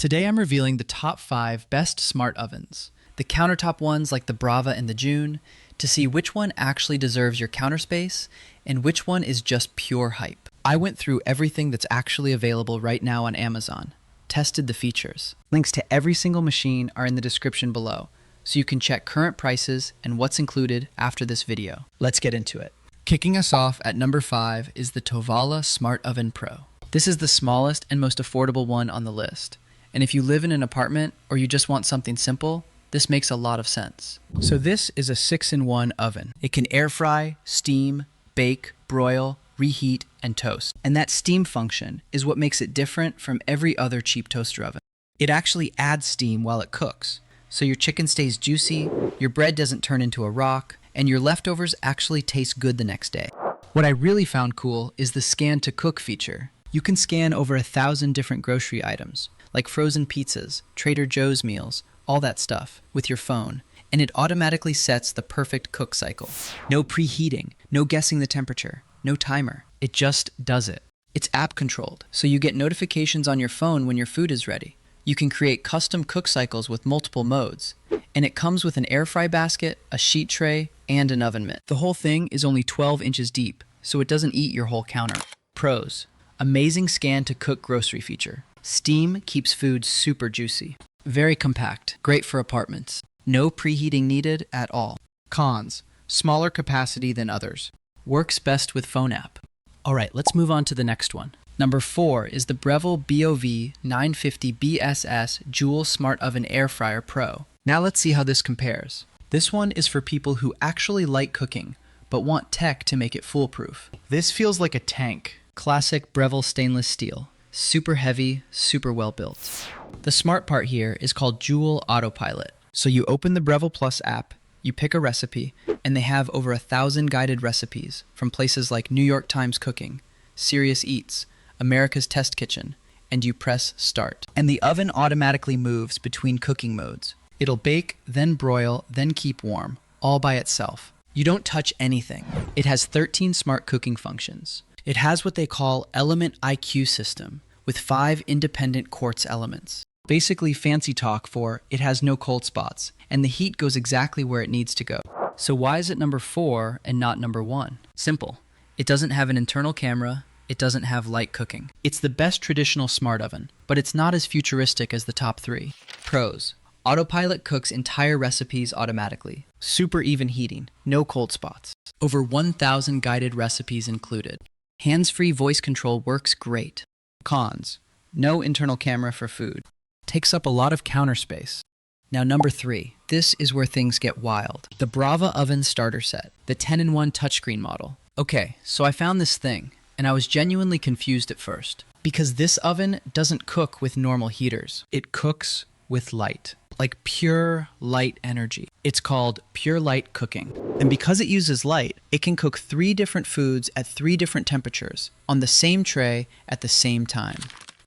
Today I'm revealing the top 5 best smart ovens. The countertop ones like the Brava and the June, to see which one actually deserves your counter space and which one is just pure hype. I went through everything that's actually available right now on Amazon, tested the features. Links to every single machine are in the description below, so you can check current prices and what's included after this video. Let's get into it. Kicking us off at number 5 is the Tovala Smart Oven Pro. This is the smallest and most affordable one on the list. And if you live in an apartment or you just want something simple, this makes a lot of sense. So this is a 6-in-1 oven. It can air fry, steam, bake, broil, reheat, and toast. And that steam function is what makes it different from every other cheap toaster oven. It actually adds steam while it cooks, so your chicken stays juicy, your bread doesn't turn into a rock, and your leftovers actually taste good the next day. What I really found cool is the scan to cook feature. You can scan over 1,000 different grocery items, like frozen pizzas, Trader Joe's meals, all that stuff, with your phone, and it automatically sets the perfect cook cycle. No preheating, no guessing the temperature, no timer. It just does it. It's app controlled, so you get notifications on your phone when your food is ready. You can create custom cook cycles with multiple modes, and it comes with an air fry basket, a sheet tray, and an oven mitt. The whole thing is only 12 inches deep, so it doesn't eat your whole counter. Pros: amazing scan to cook grocery feature. Steam keeps food super juicy. Very compact, great for apartments. No preheating needed at all. Cons: smaller capacity than others. Works best with phone app. Alright, let's move on to the next one. Number 4 is the Breville BOV 950 BSS Joule Smart Oven Air Fryer Pro. Now let's see how this compares. This one is for people who actually like cooking, but want tech to make it foolproof. This feels like a tank. Classic Breville stainless steel. Super heavy, super well built. The smart part here is called Joule Autopilot. So you open the Breville Plus app, you pick a recipe, and they have over 1,000 guided recipes from places like New York Times Cooking, Serious Eats, America's Test Kitchen, and you press start. And the oven automatically moves between cooking modes. It'll bake, then broil, then keep warm, all by itself. You don't touch anything. It has 13 smart cooking functions. It has what they call Element IQ system, with 5 independent quartz elements. Basically fancy talk for it has no cold spots, and the heat goes exactly where it needs to go. So why is it number 4 and not number 1? Simple. It doesn't have an internal camera, it doesn't have light cooking. It's the best traditional smart oven, but it's not as futuristic as the top 3. Pros: autopilot cooks entire recipes automatically. Super even heating, no cold spots. Over 1,000 guided recipes included. Hands-free voice control works great. Cons: no internal camera for food. Takes up a lot of counter space. Now number 3. This is where things get wild. The Brava Oven Starter Set, the 10-in-1 touchscreen model. Okay, so I found this thing, and I was genuinely confused at first. Because this oven doesn't cook with normal heaters. It cooks with light. Like pure light energy. It's called Pure Light Cooking. And because it uses light, it can cook 3 different foods at 3 different temperatures on the same tray at the same time.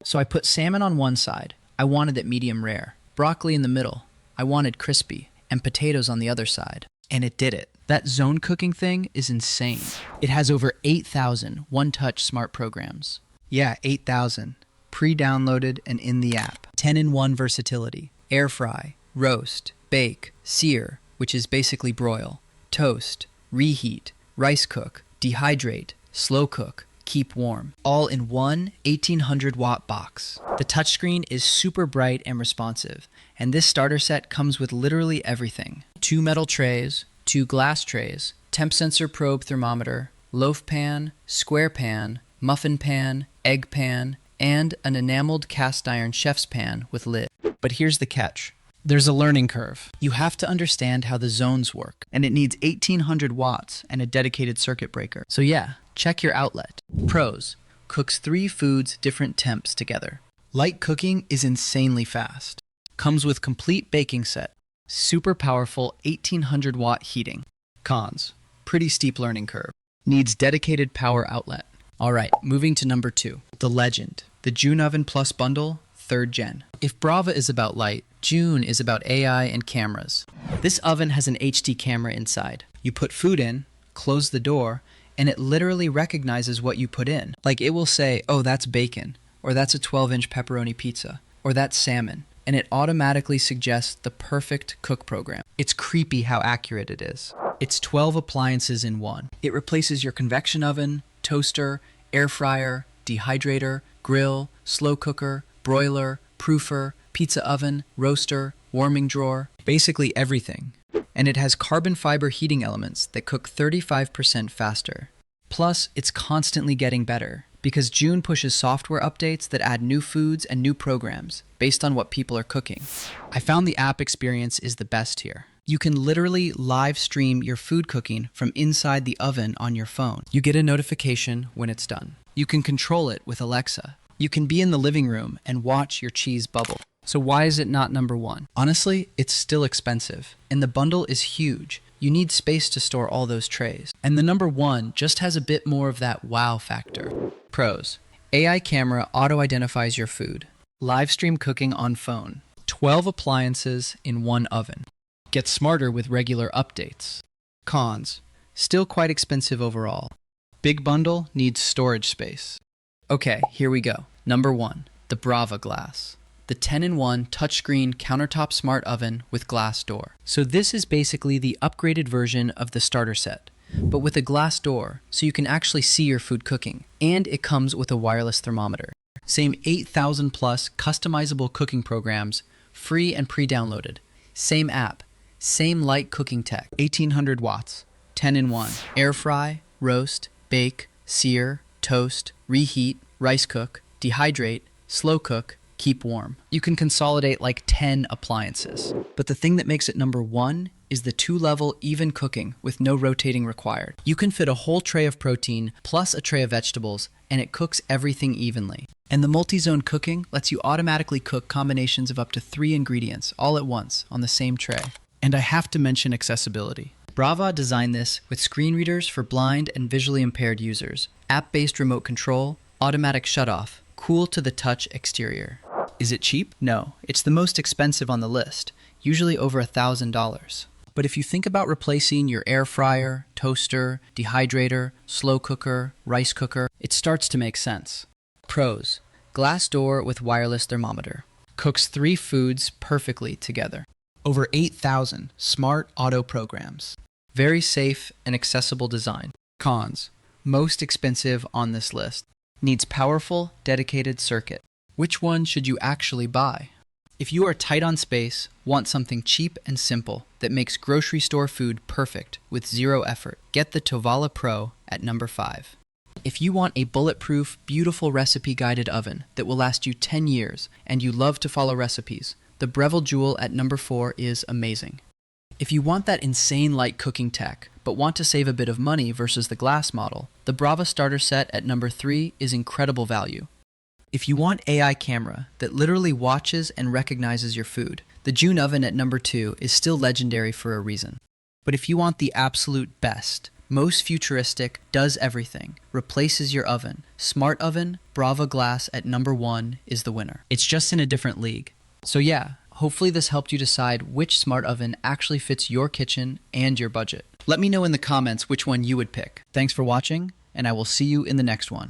So I put salmon on one side. I wanted it medium rare. Broccoli in the middle. I wanted crispy. And potatoes on the other side. And it did it. That zone cooking thing is insane. It has over 8,000 one-touch smart programs. Yeah, 8,000. Pre-downloaded and in the app. 10-in-1 versatility. Air fry, roast, bake, sear, which is basically broil, toast, reheat, rice cook, dehydrate, slow cook, keep warm, all in one 1,800-watt box. The touchscreen is super bright and responsive, and this starter set comes with literally everything. 2 metal trays, 2 glass trays, temp sensor probe thermometer, loaf pan, square pan, muffin pan, egg pan, and an enameled cast iron chef's pan with lid. But here's the catch. There's a learning curve. You have to understand how the zones work, and it needs 1,800 watts and a dedicated circuit breaker. So yeah, check your outlet. Pros: cooks 3 foods different temps together. Light cooking is insanely fast. Comes with complete baking set. Super powerful 1,800 watt heating. Cons: pretty steep learning curve. Needs dedicated power outlet. Alright, moving to number 2. The legend. The June Oven Plus Bundle 3rd Gen. If Brava is about light, June is about AI and cameras. This oven has an HD camera inside. You put food in, close the door, and it literally recognizes what you put in. Like it will say, oh, that's bacon, or that's a 12-inch pepperoni pizza, or that salmon, and it automatically suggests the perfect cook program. It's creepy how accurate it is. It's 12 appliances in one. It replaces your convection oven, toaster, air fryer, dehydrator, grill, slow cooker, broiler, proofer, pizza oven, roaster, warming drawer, basically everything. And it has carbon fiber heating elements that cook 35% faster. Plus, it's constantly getting better because June pushes software updates that add new foods and new programs based on what people are cooking. I found the app experience is the best here. You can literally live stream your food cooking from inside the oven on your phone. You get a notification when it's done. You can control it with Alexa. You can be in the living room and watch your cheese bubble. So why is it not number one? Honestly, it's still expensive, and the bundle is huge. You need space to store all those trays. And the number one just has a bit more of that wow factor. Pros: AI camera auto-identifies your food. Live stream cooking on phone. 12 appliances in one oven. Get smarter with regular updates. Cons: still quite expensive overall. Big bundle needs storage space. Okay, here we go. Number one, the Brava Glass. The 10-in-1 touchscreen countertop smart oven with glass door. So this is basically the upgraded version of the starter set, but with a glass door so you can actually see your food cooking. And it comes with a wireless thermometer. Same 8,000 plus customizable cooking programs, free and pre-downloaded. Same app, same light cooking tech, 1800 watts, 10-in-1, air fry, roast, bake, sear, toast, reheat, rice cook, dehydrate, slow cook, keep warm. You can consolidate like 10 appliances. But the thing that makes it number one is the 2-level even cooking with no rotating required. You can fit a whole tray of protein plus a tray of vegetables, and it cooks everything evenly. And the multi-zone cooking lets you automatically cook combinations of up to 3 ingredients all at once on the same tray. And I have to mention accessibility. Brava designed this with screen readers for blind and visually impaired users, app-based remote control, automatic shutoff, cool to the touch exterior. Is it cheap? No, it's the most expensive on the list, usually over $1,000. But if you think about replacing your air fryer, toaster, dehydrator, slow cooker, rice cooker, it starts to make sense. Pros: glass door with wireless thermometer. Cooks 3 foods perfectly together. Over 8,000 smart auto programs. Very safe and accessible design. Cons: most expensive on this list. Needs powerful, dedicated circuit. Which one should you actually buy? If you are tight on space, want something cheap and simple that makes grocery store food perfect with 0 effort, get the Tovala Pro at number 5. If you want a bulletproof, beautiful recipe-guided oven that will last you 10 years and you love to follow recipes, the Breville Joule at number 4 is amazing. If you want that insane light cooking tech, but want to save a bit of money versus the glass model, the Brava Starter Set at number 3 is incredible value. If you want AI camera that literally watches and recognizes your food, the June oven at number 2 is still legendary for a reason. But if you want the absolute best, most futuristic, does everything, replaces your oven, smart oven, Brava Glass at number 1 is the winner. It's just in a different league. So yeah, hopefully this helped you decide which smart oven actually fits your kitchen and your budget. Let me know in the comments which one you would pick. Thanks for watching, and I will see you in the next one.